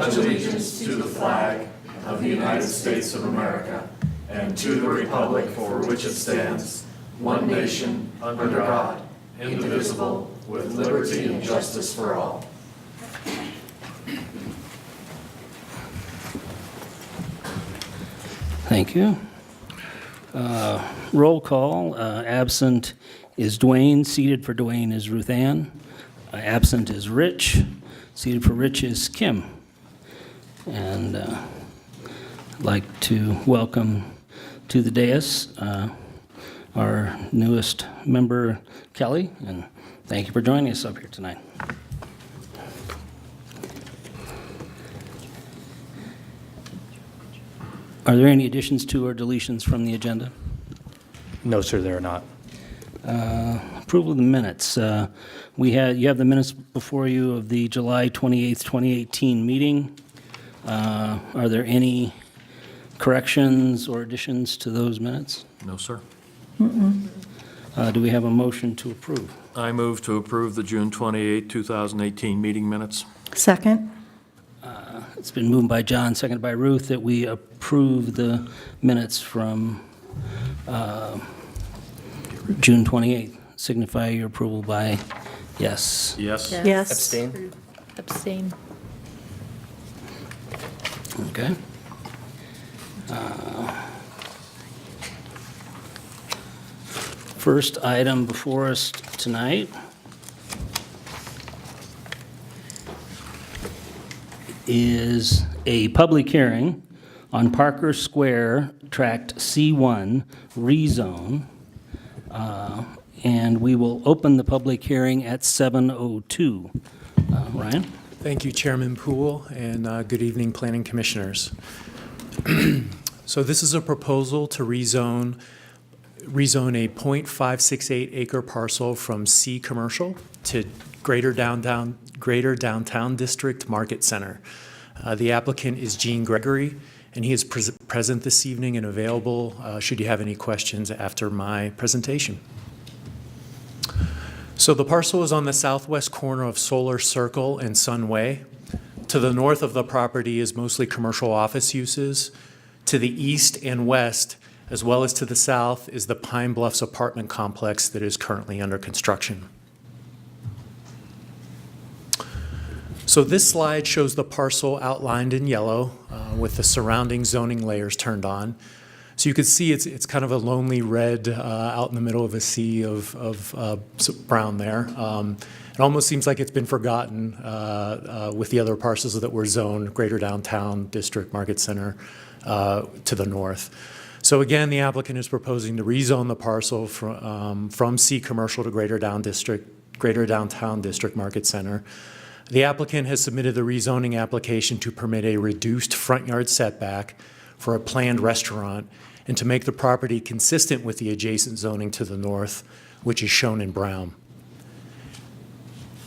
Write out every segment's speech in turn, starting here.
pledge allegiance to the flag of the United States of America and to the republic for which it stands, one nation, under God, indivisible, with liberty and justice for all. Thank you. Roll call. Absent is Dwayne. Seated for Dwayne is Ruth Ann. Absent is Rich. Seated for Rich is Kim. And I'd like to welcome to the dais our newest member, Kelly, and thank you for joining us up here tonight. Are there any additions to or deletions from the agenda? No, sir, there are not. Approval of the minutes. You have the minutes before you of the July 28th, 2018 meeting. Are there any corrections or additions to those minutes? No, sir. Do we have a motion to approve? I move to approve the June 28, 2018 meeting minutes. Second. It's been moved by John, seconded by Ruth, that we approve the minutes from June 28th. Signify your approval by yes. Yes. Yes. Abstain? Abstain. Okay. First item before us tonight is a public hearing on Parker Square Tract C1 rezone. And we will open the public hearing at 7:02. Ryan? Thank you, Chairman Poole, and good evening, Planning Commissioners. So this is a proposal to rezone a .568 acre parcel from C Commercial to Greater Downtown District Market Center. The applicant is Gene Gregory, and he is present this evening and available should you have any questions after my presentation. So the parcel is on the southwest corner of Solar Circle and Sun Way. To the north of the property is mostly commercial office uses. To the east and west, as well as to the south, is the Pine Bluffs apartment complex that is currently under construction. So this slide shows the parcel outlined in yellow with the surrounding zoning layers turned on. So you can see it's kind of a lonely red out in the middle of a sea of brown there. It almost seems like it's been forgotten with the other parcels that were zoned, Greater Downtown District Market Center to the north. So again, the applicant is proposing to rezone the parcel from C Commercial to Greater Downtown District Market Center. The applicant has submitted the rezoning application to permit a reduced front yard setback for a planned restaurant and to make the property consistent with the adjacent zoning to the north, which is shown in brown.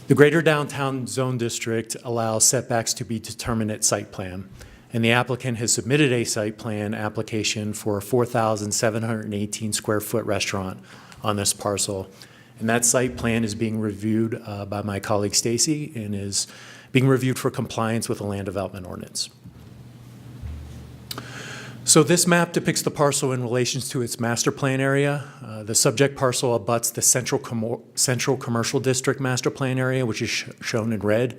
The Greater Downtown Zone District allows setbacks to be determined at site plan, and the applicant has submitted a site plan application for a 4,718 square foot restaurant on this parcel. And that site plan is being reviewed by my colleague Stacy and is being reviewed for compliance with the land development ordinance. So this map depicts the parcel in relation to its master plan area. The subject parcel abuts the Central Commercial District master plan area, which is shown in red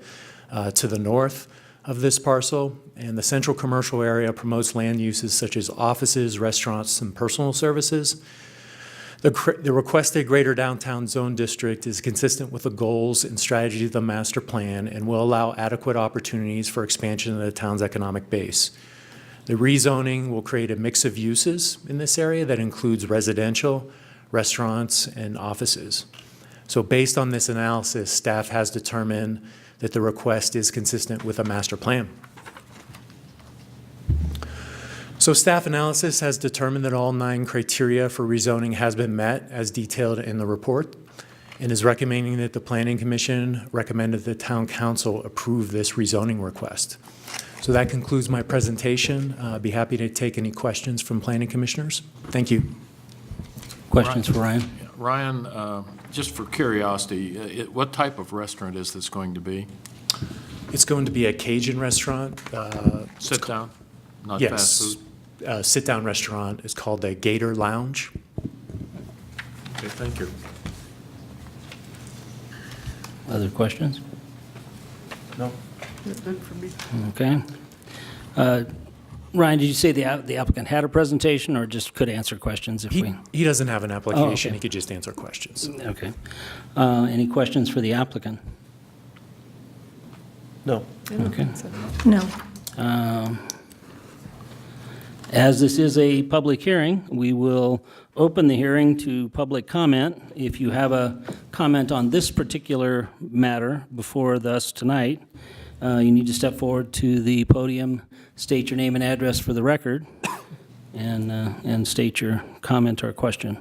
to the north of this parcel. And the Central Commercial area promotes land uses such as offices, restaurants, and personal services. The requested Greater Downtown Zone District is consistent with the goals and strategy of the master plan and will allow adequate opportunities for expansion of the town's economic base. The rezoning will create a mix of uses in this area that includes residential, restaurants, and offices. So based on this analysis, staff has determined that the request is consistent with a master plan. So staff analysis has determined that all 9 criteria for rezoning has been met as detailed in the report and is recommending that the Planning Commission recommend that the Town Council approve this rezoning request. So that concludes my presentation. I'd be happy to take any questions from Planning Commissioners. Thank you. Questions for Ryan? Ryan, just for curiosity, what type of restaurant is this going to be? It's going to be a Cajun restaurant. Sit down, not fast Yes, food? sit-down restaurant. It's called the Gator Lounge. Okay, thank you. Other questions? No. None for me. Okay. Ryan, did you say the applicant had a presentation or just could answer questions if we? He doesn't have an application. okay. He could just answer questions. Okay. Any questions for the applicant? No. Okay. No. As this is a public hearing, we will open the hearing to public comment. If you have a comment on this particular matter before us tonight, you need to step forward to the podium, state your name and address for the record, and state your comment or question.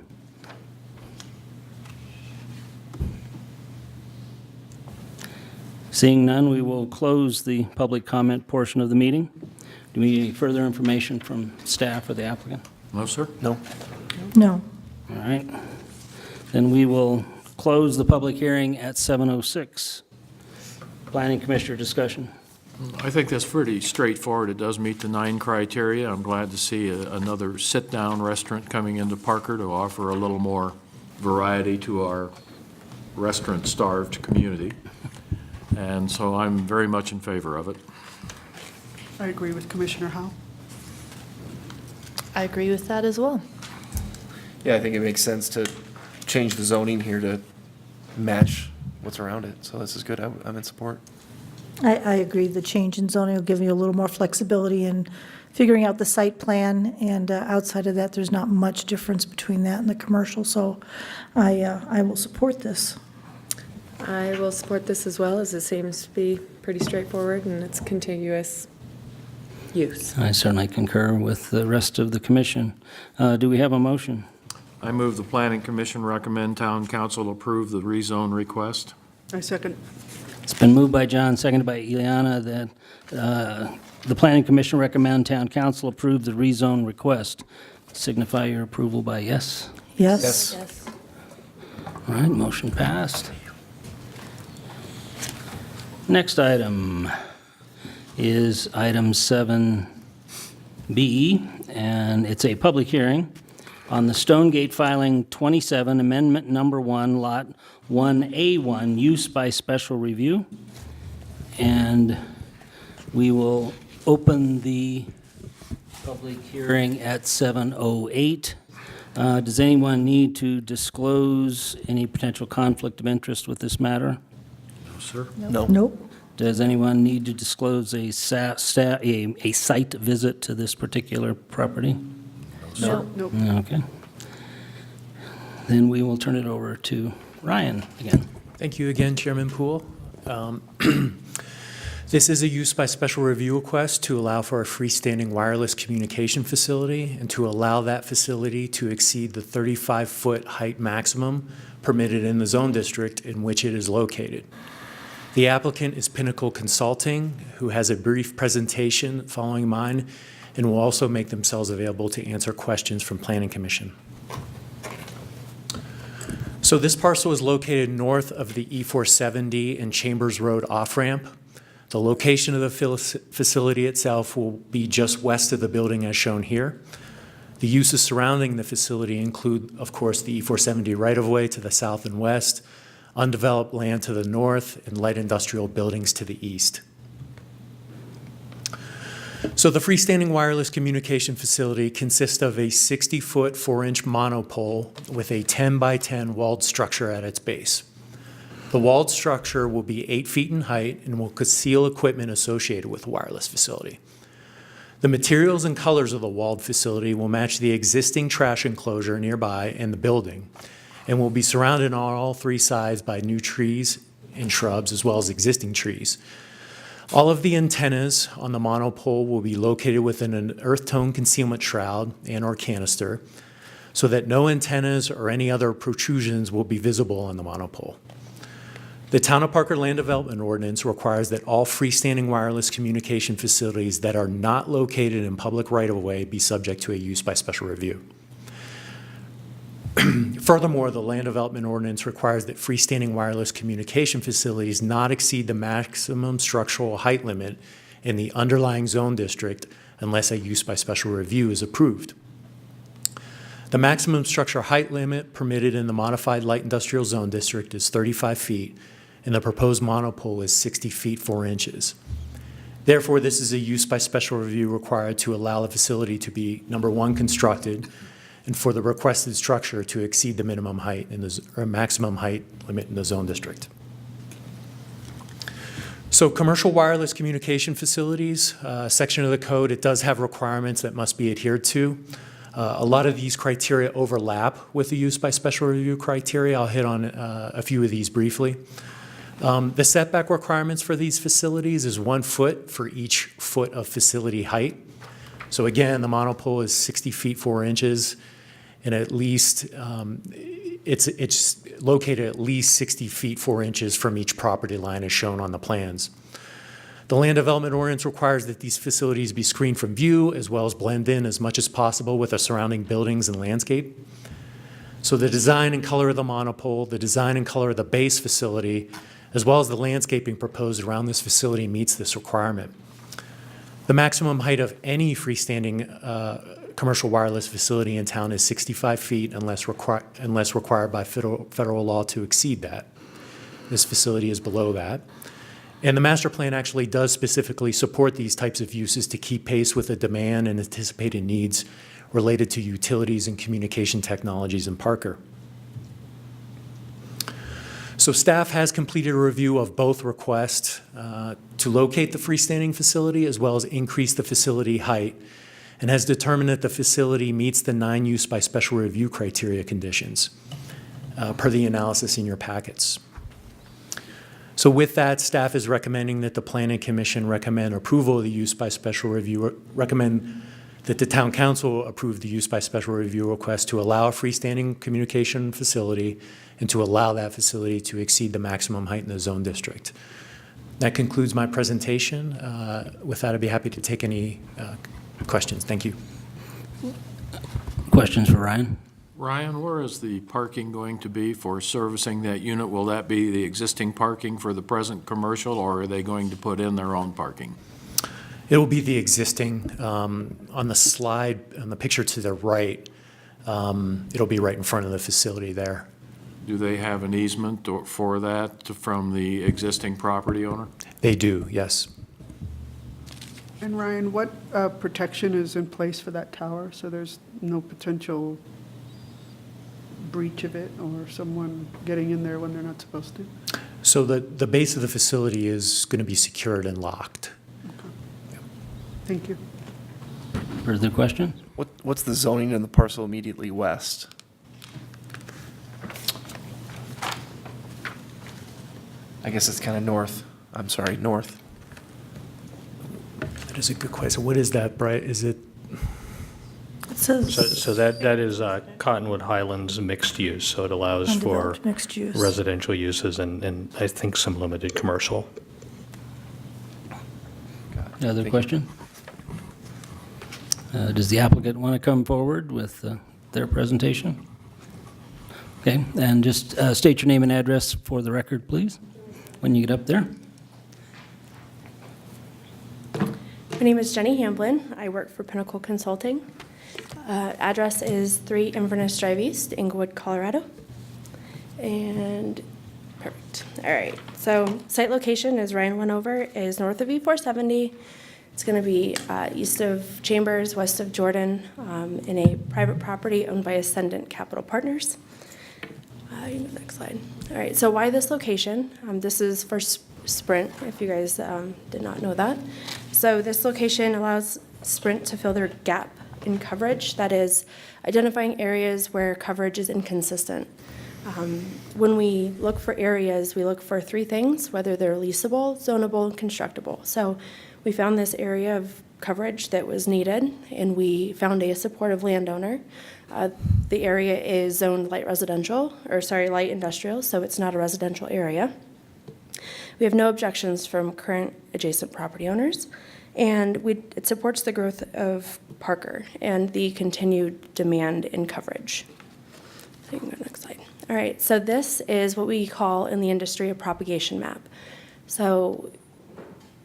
Seeing none, we will close the public comment portion of the meeting. Do we need any further information from staff or the applicant? No, sir? No. No. All right. Then we will close the public hearing at 7:06. Planning Commissioner discussion. I think that's pretty straightforward. It does meet the 9 criteria. I'm glad to see another sit-down restaurant coming into Parker to offer a little more variety to our restaurant-starved community. And so I'm very much in favor of it. I agree with Commissioner Howell. I agree with that as well. Yeah, I think it makes sense to change the zoning here to match what's around it. So this is good. I'm in support. I agree. The change in zoning will give you a little more flexibility in figuring out the site plan, and outside of that, there's not much difference between that and the commercial, so I will support this. I will support this as well, as it seems to be pretty straightforward and it's contiguous use. I certainly concur with the rest of the commission. Do we have a motion? I move the Planning Commission recommend Town Council approve the rezone request. I second. It's been moved by John, seconded by Eliana, that the Planning Commission recommend Town Council approve the rezone request. Signify your approval by yes. Yes? Yes. All right, motion passed. Next item is item 7B, and it's a public hearing on the Stonegate Filing 27, Amendment Number 1, Lot 1A1, Use by Special Review. And we will open the public hearing at 7:08. Does anyone need to disclose any potential conflict of interest with this matter? No, sir? No. Nope. Does anyone need to disclose a site visit to this particular property? No. Nope. Okay. Then we will turn it over to Ryan again. Thank you again, Chairman Poole. This is a use by special review request to allow for a freestanding wireless communication facility and to allow that facility to exceed the 35-foot height maximum permitted in the zone district in which it is located. The applicant is Pinnacle Consulting, who has a brief presentation following mine and will also make themselves available to answer questions from Planning Commission. So this parcel is located north of the E470 and Chambers Road off-ramp. The location of the facility itself will be just west of the building as shown here. The uses surrounding the facility include, of course, the E470 right-of-way to the south and west, undeveloped land to the north, and light industrial buildings to the east. So the freestanding wireless communication facility consists of a 60-foot, 4-inch monopole with a 10 by 10 walled structure at its base. The walled structure will be 8 feet in height and will conceal equipment associated with the wireless facility. The materials and colors of the walled facility will match the existing trash enclosure nearby and the building, and will be surrounded on all 3 sides by new trees and shrubs as well as existing trees. All of the antennas on the monopole will be located within an earth tone concealment shroud and or canister so that no antennas or any other protrusions will be visible on the monopole. The Town of Parker Land Development Ordinance requires that all freestanding wireless communication facilities that are not located in public right-of-way be subject to a use by special review. Furthermore, the land development ordinance requires that freestanding wireless communication facilities not exceed the maximum structural height limit in the underlying zone district unless a use by special review is approved. The maximum structure height limit permitted in the modified light industrial zone district is 35 feet, and the proposed monopole is 60 feet 4 inches. Therefore, this is a use by special review required to allow the facility to be, number one, constructed, and for the requested structure to exceed the minimum height or maximum height limit in the zone district. So commercial wireless communication facilities, section of the code, it does have requirements that must be adhered to. A lot of these criteria overlap with the use by special review criteria. I'll hit on a few of these briefly. The setback requirements for these facilities is 1 foot for each foot of facility height. So again, the monopole is 60 feet 4 inches, and at least it's located at least 60 feet 4 inches from each property line as shown on the plans. The land development ordinance requires that these facilities be screened from view as well as blend in as much as possible with the surrounding buildings and landscape. So the design and color of the monopole, the design and color of the base facility, as well as the landscaping proposed around this facility meets this requirement. The maximum height of any freestanding commercial wireless facility in town is 65 feet unless required by federal law to exceed that. This facility is below that. And the master plan actually does specifically support these types of uses to keep pace with the demand and anticipated needs related to utilities and communication technologies in Parker. So staff has completed a review of both requests to locate the freestanding facility as well as increase the facility height, and has determined that the facility meets the 9 use by special review criteria conditions per the analysis in your packets. So with that, staff is recommending that the Planning Commission recommend approval of the use by special review, recommend that the Town Council approve the use by special review request to allow a freestanding communication facility and to allow that facility to exceed the maximum height in the zone district. That concludes my presentation. With that, I'd be happy to take any questions. Thank you. Questions for Ryan? Ryan, where is the parking going to be for servicing that unit? Will that be the existing parking for the present commercial, or are they going to put in their own parking? It will be the existing. On the slide, on the picture to the right, it'll be right in front of the facility there. Do they have an easement for that from the existing property owner? They do, yes. And Ryan, what protection is in place for that tower? So there's no potential breach of it or someone getting in there when they're not supposed to? So the base of the facility is going to be secured and locked. Thank you. Further questions? What's the zoning in the parcel immediately west? I guess it's kind of north. I'm sorry, north. That is a good question. What is that, Bright? Is it? It says So that is Cottonwood Highlands mixed use, so it allows for undeveloped mixed use. residential uses and I think some limited commercial. Other Thank you. question? Does the applicant want to come forward with their presentation? Okay, and just state your name and address for the record, please, when you get up there. My name is Jenny Hamblin. I work for Pinnacle Consulting. Address is 3 Inverness Drive East, Inglewood, Colorado. And perfect. All right. So site location, as Ryan went over, is north of E470. It's going to be east of Chambers, west of Jordan, in a private property owned by Ascendant Capital Partners. Next slide. All right. So why this location? This is for Sprint, if you guys did not know that. So this location allows Sprint to fill their gap in coverage, that is, identifying areas where coverage is inconsistent. When we look for areas, we look for 3 things, whether they're leasable, zonable, and constructible. So we found this area of coverage that was needed, and we found a supportive landowner. The area is zoned light light industrial, so it's not a residential area. We have no objections from current adjacent property owners, and it supports the growth of Parker and the continued demand in coverage. So you can go next slide. All right, so this is what we call in the industry a propagation map. So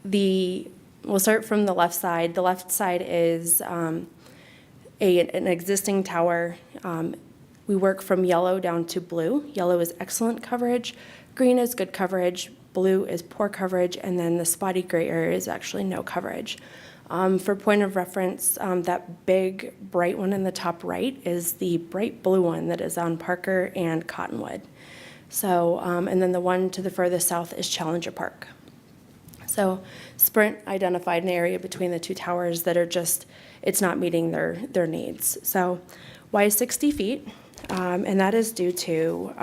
we'll start from the left side. The left side is an existing tower. We work from yellow down to blue. Yellow is excellent coverage, green is good coverage, blue is poor coverage, and then the spotty gray area is actually no coverage. For point of reference, that big bright one in the top right is the bright blue one that is on Parker and Cottonwood. So, and then the one to the furthest south is Challenger Park. So Sprint identified an area between the two towers that are just, it's not meeting their needs. So why 60 feet? And that is due to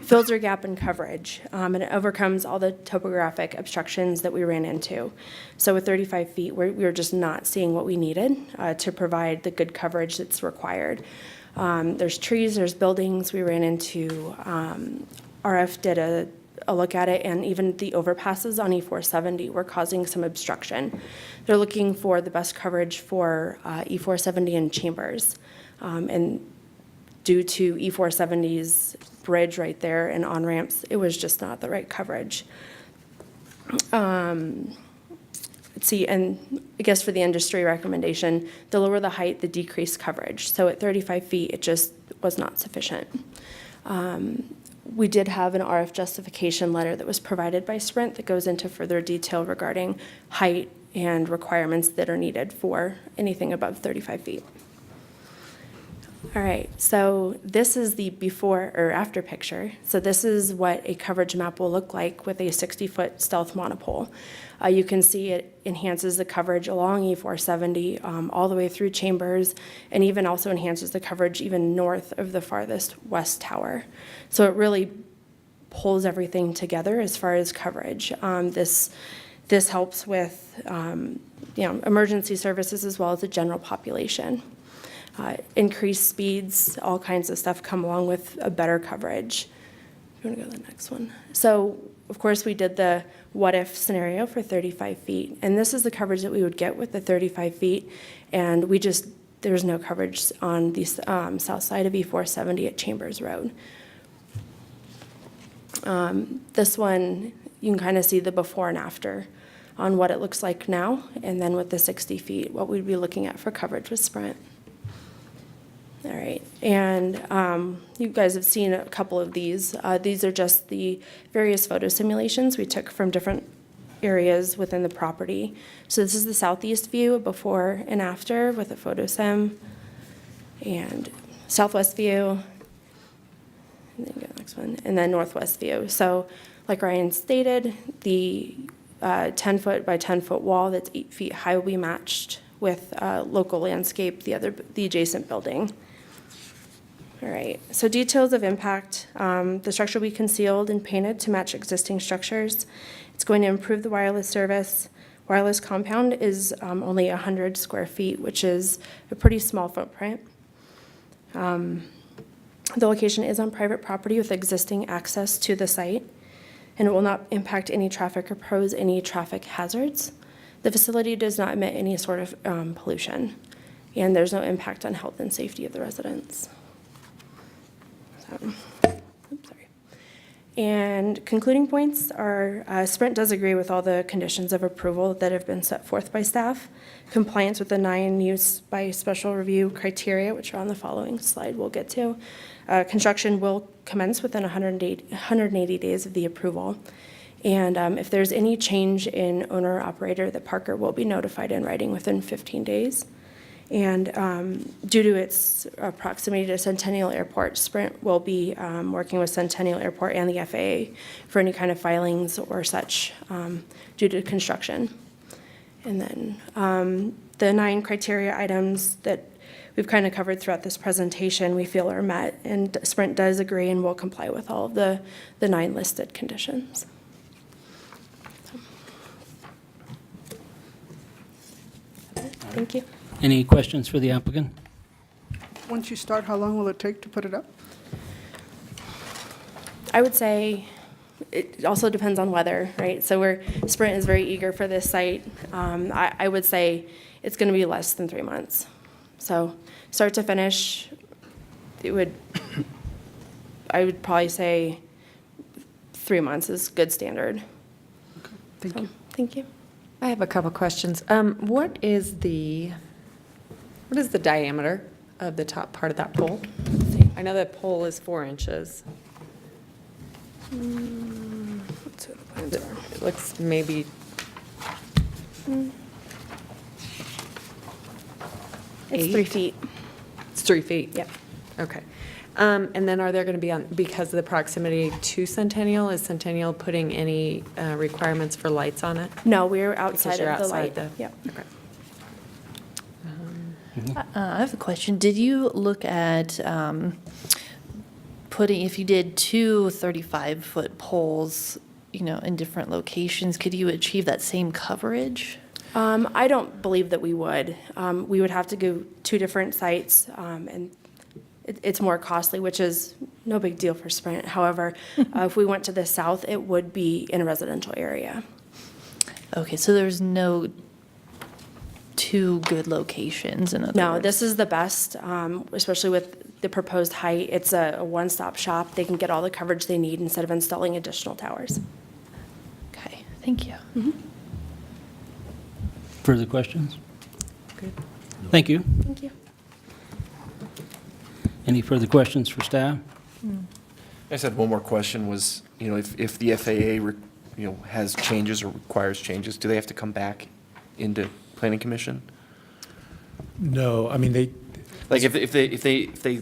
fills their gap in coverage, and it overcomes all the topographic obstructions that we ran into. So with 35 feet, we were just not seeing what we needed to provide the good coverage that's required. There's trees, there's buildings. We ran into, RF did a look at it, and even the overpasses on E470 were causing some obstruction. They're looking for the best coverage for E470 and Chambers. And due to E470's bridge right there and on-ramps, it was just not the right coverage. Let's see, and I guess for the industry recommendation, the lower the height, the decreased coverage. So at 35 feet, it just was not sufficient. We did have an RF justification letter that was provided by Sprint that goes into further detail regarding height and requirements that are needed for anything above 35 feet. All right, so this is the before or after picture. So this is what a coverage map will look like with a 60-foot stealth monopole. You can see it enhances the coverage along E470 all the way through Chambers, and even also enhances the coverage even north of the farthest west tower. So it really pulls everything together as far as coverage. This helps with emergency services as well as the general population. Increased speeds, all kinds of stuff come along with a better coverage. You want to go to the next one? So, of course, we did the what-if scenario for 35 feet, and this is the coverage that we would get with the 35 feet, and there's no coverage on the south side of E470 at Chambers Road. This one, you can kind of see the before and after on what it looks like now, and then with the 60 feet, what we'd be looking at for coverage with Sprint. All right, and you guys have seen a couple of these. These are just the various photo simulations we took from different areas within the property. So this is the southeast view, before and after with a photo sim, and southwest view, and then go to the next one, and then northwest view. So like Ryan stated, the 10-foot by 10-foot wall that's 8 feet high will be matched with local landscape, the adjacent building. All right, so details of impact. The structure will be concealed and painted to match existing structures. It's going to improve the wireless service. Wireless compound is only 100 square feet, which is a pretty small footprint. The location is on private property with existing access to the site, and it will not impact any traffic or pose any traffic hazards. The facility does not emit any sort of pollution, and there's no impact on health and safety of the residents. Oops, sorry. And concluding points are Sprint does agree with all the conditions of approval that have been set forth by staff. Compliance with the 9 use by special review criteria, which are on the following slide we'll get to. Construction will commence within 180 days of the approval. And if there's any change in owner or operator, the Parker will be notified in writing within 15 days. And due to its proximity to Centennial Airport, Sprint will be working with Centennial Airport and the FAA for any kind of filings or such due to construction. And then the 9 criteria items that we've kind of covered throughout this presentation we feel are met, and Sprint does agree and will comply with all of the 9 listed conditions. Thank you. Any questions for the applicant? Once you start, how long will it take to put it up? I would say it also depends on weather, right? So Sprint is very eager for this site. I would say it's going to be less than 3 months. So start to finish, it would, I would probably say 3 months is good standard. Thank you. Thank you. I have a couple questions. What is the diameter of the top part of that pole? I know that pole is 4 inches. Let's see what the plans are. It looks maybe, It's 8? 3 feet. It's 3 feet? Yep. Okay. And then are there going to be, because of the proximity to Centennial, is Centennial putting any requirements for lights on it? No, we're Because outside you're of the outside light. Yep. Okay. I have a question. Did you look at putting, if you did two 35-foot poles, in different locations, could you achieve that same coverage? I don't believe that we would. We would have to go 2 different sites, and it's more costly, which is no big deal for Sprint. However, if we went to the south, it would be in a residential area. Okay, so there's no two good locations, in other No, words? this is the best, especially with the proposed height. It's a one-stop shop. They can get all the coverage they need instead of installing additional towers. Okay, thank you. Further questions? Good. Thank you. Thank you. Any further questions for staff? I just had one more question was, if the FAA, has changes or requires changes, do they have to come back into planning commission? No, I mean, they, Like if they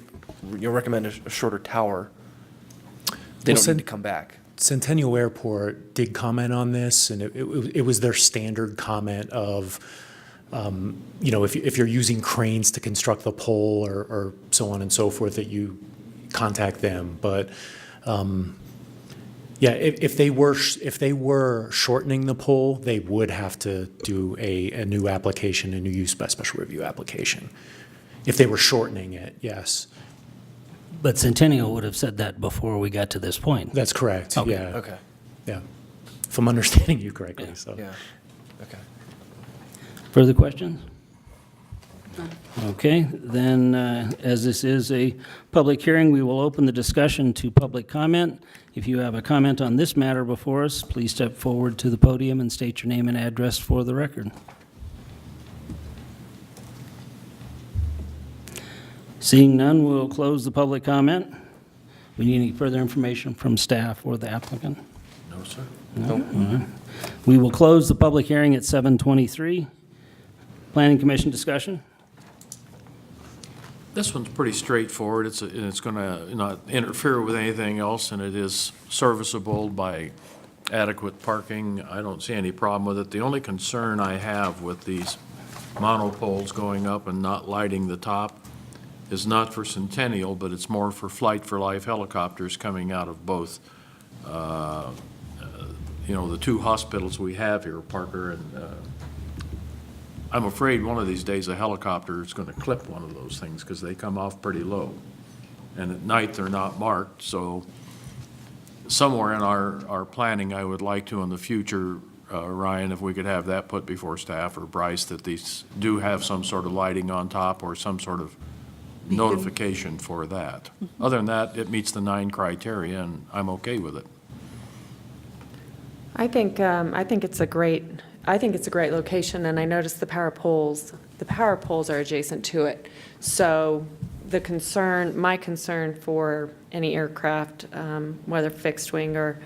recommend a shorter tower, they Well, don't need to come back. Centennial Airport did comment on this, and it was their standard comment of, if you're using cranes to construct the pole or so on and so forth, that you contact them. But yeah, if they were shortening the pole, they would have to do a new application, a new use by special review application. If they were shortening it, yes. But Centennial would have said that before we got to this point. That's correct, Okay. yeah. Okay, Yeah, if I'm understanding you correctly, Yeah. so. yeah, okay. Further questions? Okay, then, as this is a public hearing, we will open the discussion to public comment. If you have a comment on this matter before us, please step forward to the podium and state your name and address for the record. Seeing none, we'll close the public comment. We need any further information from staff or the applicant? No, sir. No? All right. We will close the public hearing at 7:23. Planning Commission discussion? This one's pretty straightforward. It's going to not interfere with anything else, and it is serviceable by adequate parking. I don't see any problem with it. The only concern I have with these monopoles going up and not lighting the top is not for Centennial, but it's more for Flight for Life helicopters coming out of both, the 2 hospitals we have here, Parker and I'm afraid one of these days a helicopter is going to clip one of those things because they come off pretty low. And at night, they're not marked, so somewhere in our planning, I would like to in the future, Ryan, if we could have that put before staff or Bryce, that these do have some sort of lighting on top or some sort of notification for that. Other than that, it meets the 9 criteria, and I'm okay with it. I think it's a great location, and I noticed the power poles are adjacent to it. So my concern for any aircraft, whether fixed wing or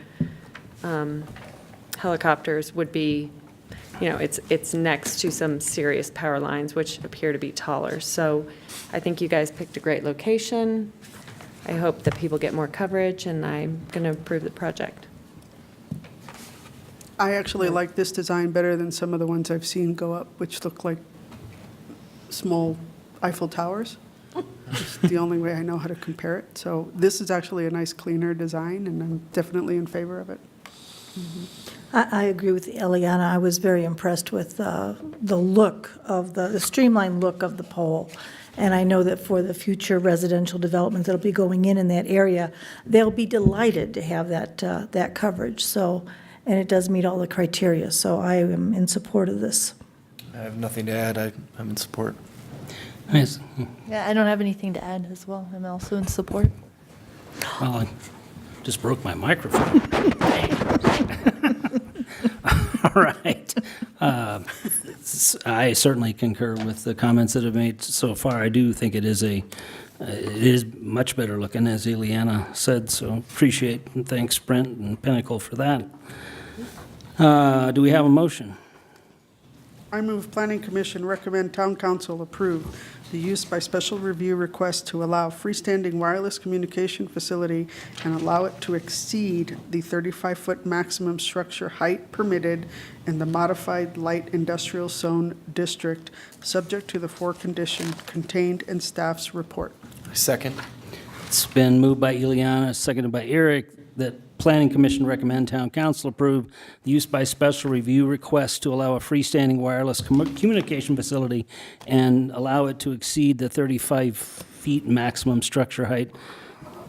helicopters, would be, it's next to some serious power lines, which appear to be taller. So I think you guys picked a great location. I hope that people get more coverage, and I'm going to approve the project. I actually like this design better than some of the ones I've seen go up, which look like small Eiffel Towers. It's the only way I know how to compare it. So this is actually a nice, cleaner design, and I'm definitely in favor of it. I agree with Eliana. I was very impressed with the look of the streamlined look of the pole. And I know that for the future residential developments that'll be going in that area, they'll be delighted to have that coverage. So, and it does meet all the criteria. So I am in support of this. I have nothing to add. I'm in support. Nice. Yeah, I don't have anything to add as well. I'm also in support. Well, I just broke my microphone. All right. I certainly concur with the comments that have made so far. I do think it is much better looking, as Ileana said, so appreciate and thanks Brent and Pinnacle for that. Do we have a motion? I move Planning Commission recommend Town Council approve the use by special review request to allow freestanding wireless communication facility and allow it to exceed the 35-foot maximum structure height permitted in the modified light industrial zone district, subject to the four conditions contained in staff's report. Second. It's been moved by Ileana, seconded by Eric, that Planning Commission recommend Town Council approve the use by special review request to allow a freestanding wireless communication facility and allow it to exceed the 35 feet maximum structure height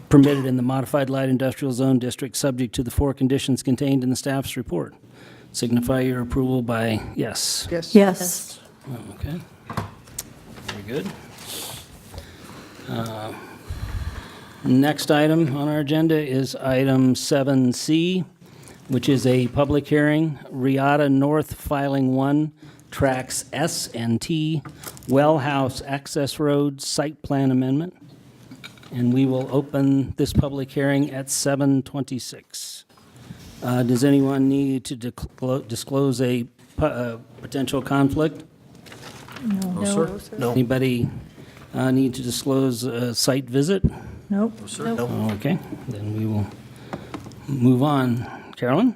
permitted in the modified light industrial zone district, subject to the four conditions contained in the staff's report. Signify your approval by yes. Yes. Yes. Okay. Very good. Next item on our agenda is item 7C, which is a public hearing, Riata North Filing 1, Tracks S and T, Well House Access Road Site Plan Amendment. And we will open this public hearing at 7:26. Does anyone need to disclose a potential conflict? No, sir. No. Anybody need to disclose a site visit? Nope. Okay, then we will move on. Carolyn?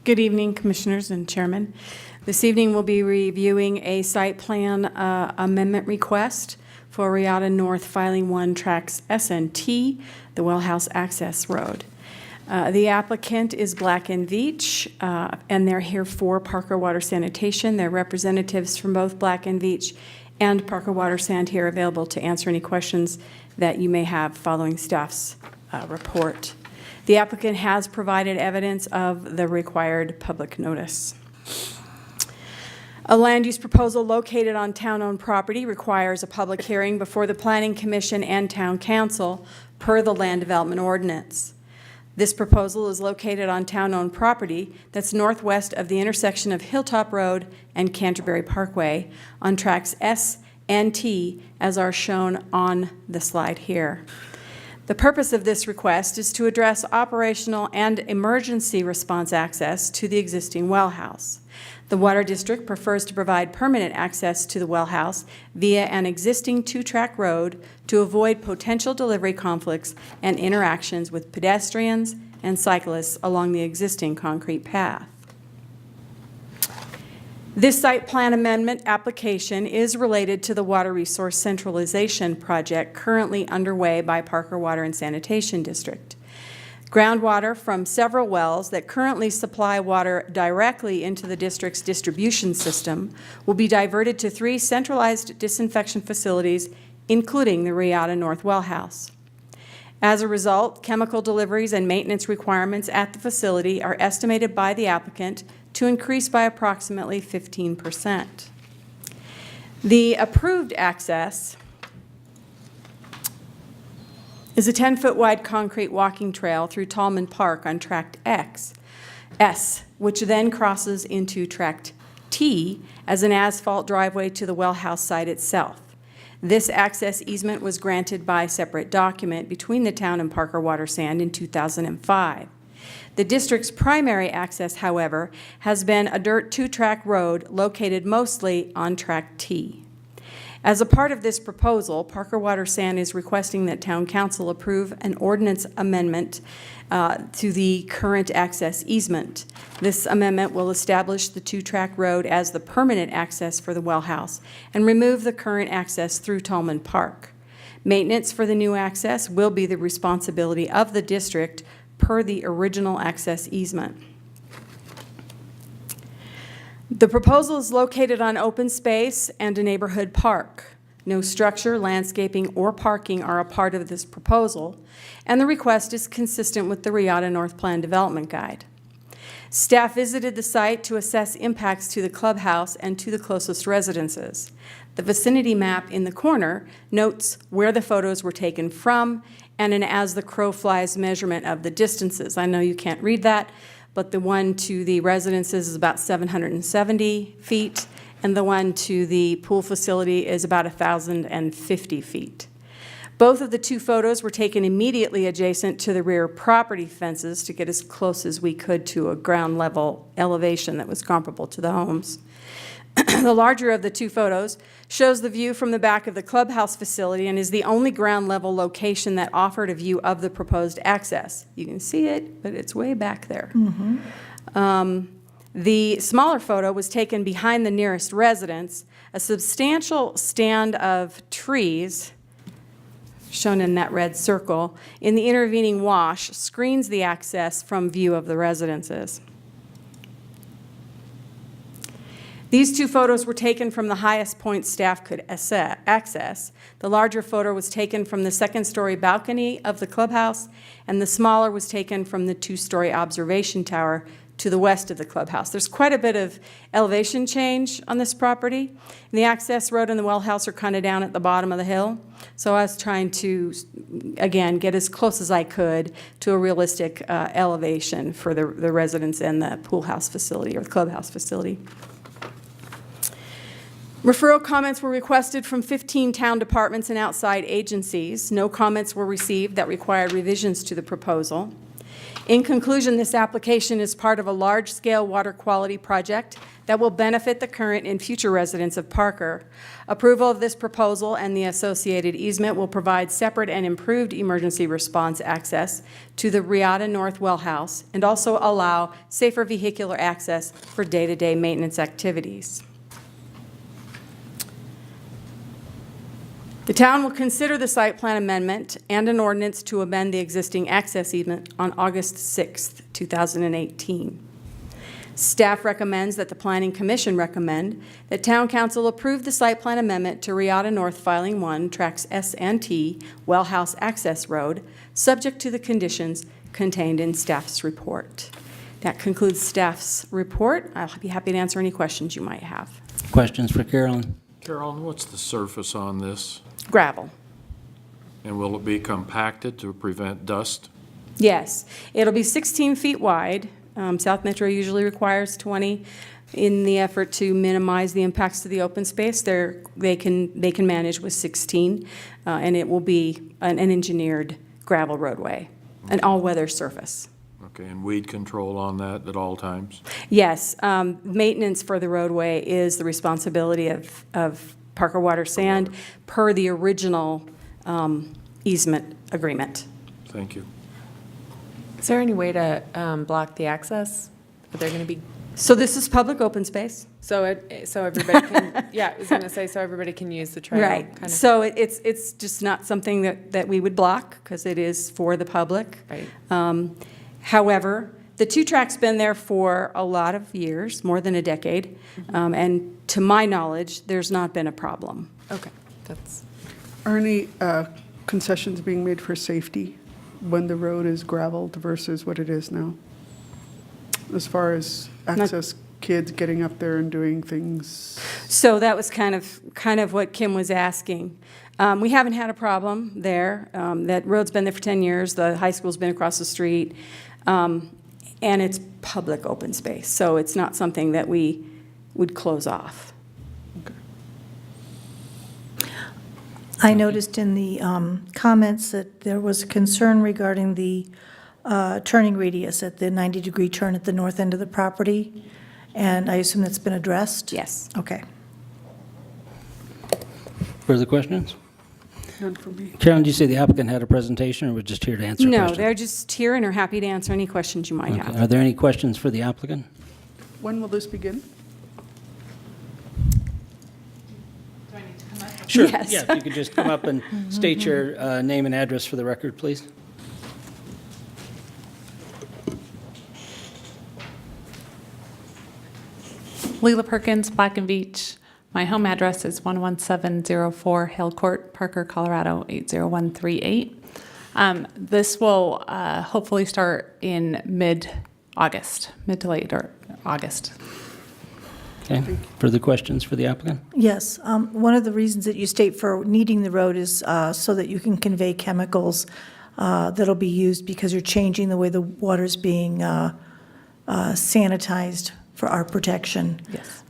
Good evening, Commissioners and Chairman. This evening, we'll be reviewing a site plan amendment request for Riata North Filing 1 Tracks S&T, the Well House Access Road. The applicant is Black & Veatch, and they're here for Parker Water Sanitation. They're representatives from both Black & Veatch and Parker Water Sand here available to answer any questions that you may have following staff's report. The applicant has provided evidence of the required public notice. A land use proposal located on town-owned property requires a public hearing before the Planning Commission and Town Council per the Land Development Ordinance. This proposal is located on town-owned property that's northwest of the intersection of Hilltop Road and Canterbury Parkway on tracks S and T, as are shown on the slide here. The purpose of this request is to address operational and emergency response access to the existing well house. The Water District prefers to provide permanent access to the well house via an existing two-track road to avoid potential delivery conflicts and interactions with pedestrians and cyclists along the existing concrete path. This site plan amendment application is related to the water resource centralization project currently underway by Parker Water and Sanitation District. Groundwater from several wells that currently supply water directly into the district's distribution system will be diverted to 3 centralized disinfection facilities, including the Riata North Well House. As a result, chemical deliveries and maintenance requirements at the facility are estimated by the applicant to increase by approximately 15%. The approved access is a 10-foot wide concrete walking trail through Tallman Park on Tract S, which then crosses into Tract T as an asphalt driveway to the well house site itself. This access easement was granted by separate document between the town and Parker Water Sand in 2005. The district's primary access, however, has been a dirt two-track road located mostly on Tract T. As a part of this proposal, Parker Water Sand is requesting that Town Council approve an ordinance amendment to the current access easement. This amendment will establish the two-track road as the permanent access for the well house and remove the current access through Tallman Park. Maintenance for the new access will be the responsibility of the district per the original access easement. The proposal is located on open space and a neighborhood park. No structure, landscaping, or parking are a part of this proposal, and the request is consistent with the Riata North Plan Development Guide. Staff visited the site to assess impacts to the clubhouse and to the closest residences. The vicinity map in the corner notes where the photos were taken from and an as the crow flies measurement of the distances. I know you can't read that, but the one to the residences is about 770 feet, and the one to the pool facility is about 1,050 feet. Both of the two photos were taken immediately adjacent to the rear property fences to get as close as we could to a ground level elevation that was comparable to the homes. The larger of the two photos shows the view from the back of the clubhouse facility and is the only ground level location that offered a view of the proposed access. You can see it, but it's way back there. The smaller photo was taken behind the nearest residence. A substantial stand of trees, shown in that red circle, in the intervening wash screens the access from view of the residences. These two photos were taken from the highest point staff could access. The larger photo was taken from the second-story balcony of the clubhouse, and the smaller was taken from the two-story observation tower to the west of the clubhouse. There's quite a bit of elevation change on this property. And the access road and the well house are kind of down at the bottom of the hill. So I was trying to, again, get as close as I could to a realistic elevation for the residents and the pool house facility or the clubhouse facility. Referral comments were requested from 15 town departments and outside agencies. No comments were received that required revisions to the proposal. In conclusion, this application is part of a large-scale water quality project that will benefit the current and future residents of Parker. Approval of this proposal and the associated easement will provide separate and improved emergency response access to the Riata North Well House and also allow safer vehicular access for day-to-day maintenance activities. The town will consider the site plan amendment and an ordinance to amend the existing access easement on August 6th, 2018. Staff recommends that the Planning Commission recommend that Town Council approve the site plan amendment to Riata North Filing 1, Tracks S and T, Well House Access Road, subject to the conditions contained in staff's report. That concludes staff's report. I'll be happy to answer any questions you might have. Questions for Carolyn? Carolyn, what's the surface on this? Gravel. And will it be compacted to prevent dust? Yes, it'll be 16 feet wide. South Metro usually requires 20 in the effort to minimize the impacts to the open space. They can manage with 16, and it will be an engineered gravel roadway, an all-weather surface. Okay, and weed control on that at all times? Yes, maintenance for the roadway is the responsibility of Parker Water Sand per the original easement agreement. Thank you. Is there any way to block the access? Are there going to be, So this is public open space. so everybody can, yeah, I was going to say, so everybody can use the trail? Right. kind of- So it's just not something that we would block because it is for the public. Right. However, the two-track's been there for a lot of years, more than a decade, and to my knowledge, there's not been a problem. Okay, that's, Are any concessions being made for safety when the road is gravelled versus what it is now? As far as access, kids getting up there and doing things? So that was kind of what Kim was asking. We haven't had a problem there. That road's been there for 10 years. The high school's been across the street. And it's public open space, so it's not something that we would close off. I noticed in the comments that there was a concern regarding the turning radius at the 90-degree turn at the north end of the property, and I assume that's been addressed? Yes. Okay. Further questions? None for me. Carolyn, did you say the applicant had a presentation, or we're just here to answer No, questions? they're just here and are happy to answer any questions you might Okay. have. Are there any questions for the applicant? When will this begin? Sure. Yes. Yeah, if you could just come up and state your name and address for the record, please. Leela Perkins, Black and Beach. My home address is 11704 Hill Court, Parker, Colorado, 80138. This will hopefully start in August, mid to late or August. Okay, further questions for the applicant? Yes, one of the reasons that you state for needing the road is so that you can convey chemicals that'll be used because you're changing the way the water's being sanitized for our protection. Yes.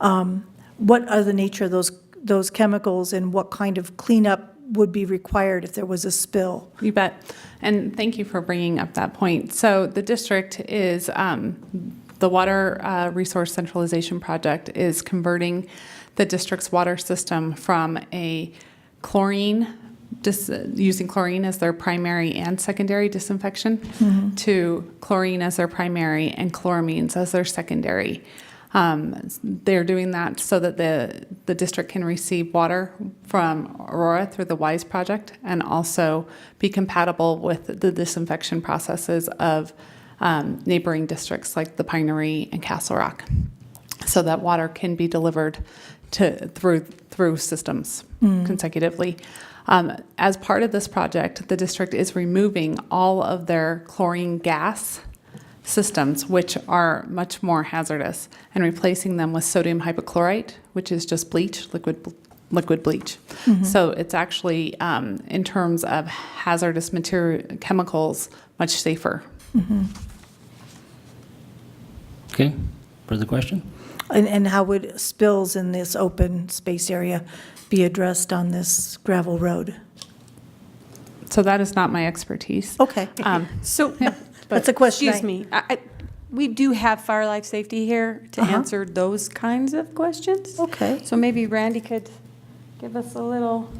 What are the nature of those chemicals, and what kind of cleanup would be required if there was a spill? You bet. And thank you for bringing up that point. So the district is, the Water Resource Centralization Project is converting the district's water system from a chlorine, using chlorine as their primary and secondary disinfection, to chlorine as their primary and chloramines as their secondary. They're doing that so that the district can receive water from Aurora through the WISE project and also be compatible with the disinfection processes of neighboring districts like the Pinery and Castle Rock, so that water can be delivered through systems consecutively. As part of this project, the district is removing all of their chlorine gas systems, which are much more hazardous, and replacing them with sodium hypochlorite, which is just bleach, liquid bleach. So it's actually, in terms of hazardous chemicals, much safer. Okay, further question? And how would spills in this open space area be addressed on this gravel road? So that is not my expertise. Okay, So, that's a question. excuse me, we do have fire life safety here to answer those kinds of questions. Okay. So maybe Randy could give us a little.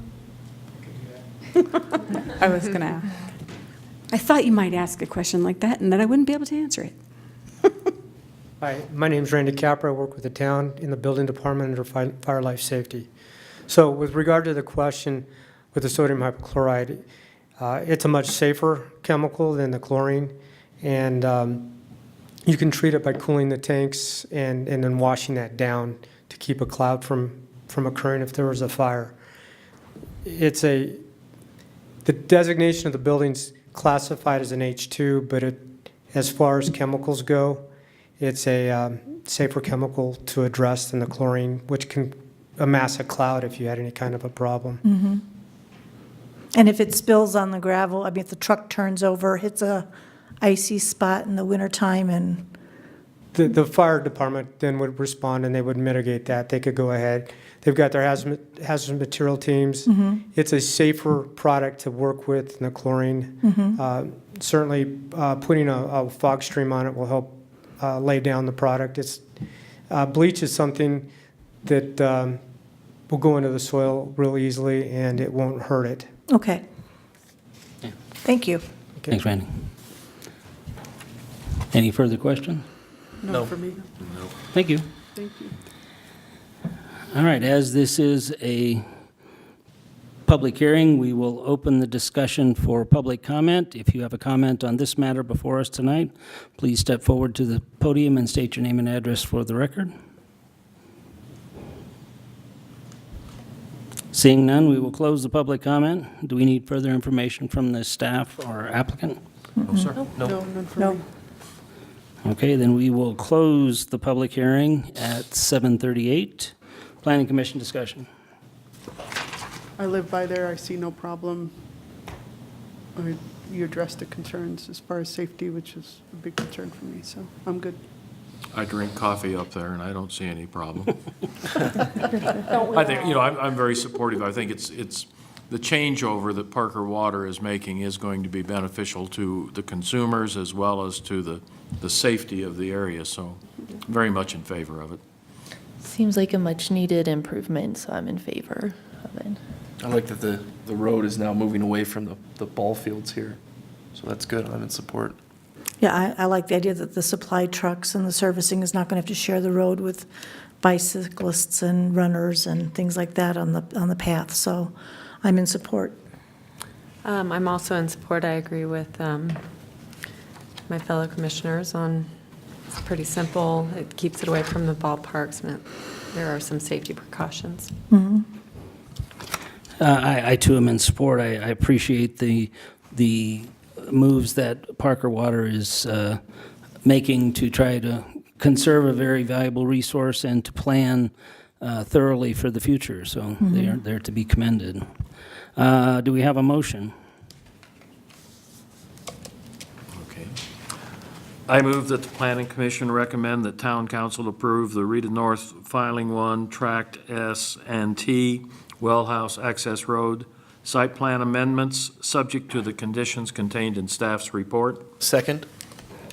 I was going to. I thought you might ask a question like that and then I wouldn't be able to answer it. Hi, my name is Randy Capra. I work with the town in the building department under fire life safety. So with regard to the question with the sodium hypochlorite, it's a much safer chemical than the chlorine, and you can treat it by cooling the tanks and then washing that down to keep a cloud from occurring if there was a fire. The designation of the building's classified as an H2, but as far as chemicals go, it's a safer chemical to address than the chlorine, which can amass a cloud if you had any kind of a problem. And if it spills on the gravel, I mean, if the truck turns over, hits a icy spot in the wintertime, and The fire department then would respond and they would mitigate that. They could go ahead. They've got their hazardous material teams. It's a safer product to work with than the chlorine. Certainly, putting a fog stream on it will help lay down the product. Bleach is something that will go into the soil real easily and it won't hurt it. okay. Thank you. Thanks, Randy. Any further questions? No, for me. Thank you. Thank you. All right, as this is a public hearing, we will open the discussion for public comment. If you have a comment on this matter before us tonight, please step forward to the podium and state your name and address for the record. Seeing none, we will close the public comment. Do we need further information from the staff or applicant? No, sir. No, none for No. me. Okay, then we will close the public hearing at 7:38. Planning Commission discussion. I live by there, I see no problem. You addressed the concerns as far as safety, which is a big concern for me, so I'm good. I drink coffee up there, and I don't see any problem. I think, I'm very supportive. I think it's the changeover that Parker Water is making is going to be beneficial to the consumers as well as to the safety of the area, so very much in favor of it. Seems like a much-needed improvement, so I'm in favor of it. I like that the road is now moving away from the ball fields here, so that's good. I'm in support. Yeah, I like the idea that the supply trucks and the servicing is not going to have to share the road with bicyclists and runners and things like that on the path, so I'm in support. I'm also in support. I agree with my fellow commissioners on, it's pretty simple. It keeps it away from the ballparks, and there are some safety precautions. I too am in support. I appreciate the moves that Parker Water is making to try to conserve a very valuable resource and to plan thoroughly for the future. So they're to be commended. Do we have a motion? Okay. I move that the Planning Commission recommend that Town Council approve the Rita North Filing 1, Tract S and T, Wellhouse Access Road, site plan amendments, subject to the conditions contained in staff's report. Second?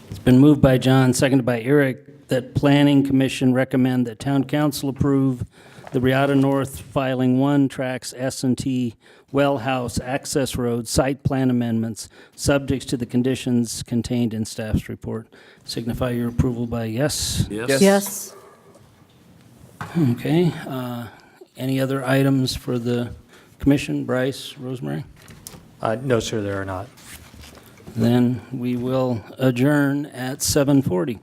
It's been moved by John, seconded by Eric, that Planning Commission recommend that Town Council approve the Riata North Filing 1, Tracks S and T, Wellhouse Access Road, site plan amendments, subject to the conditions contained in staff's report. Signify your approval by yes. Yes? Yes. Okay. Any other items for the commission? Bryce, Rosemary? No, sir, there are not. Then we will adjourn at 7:40.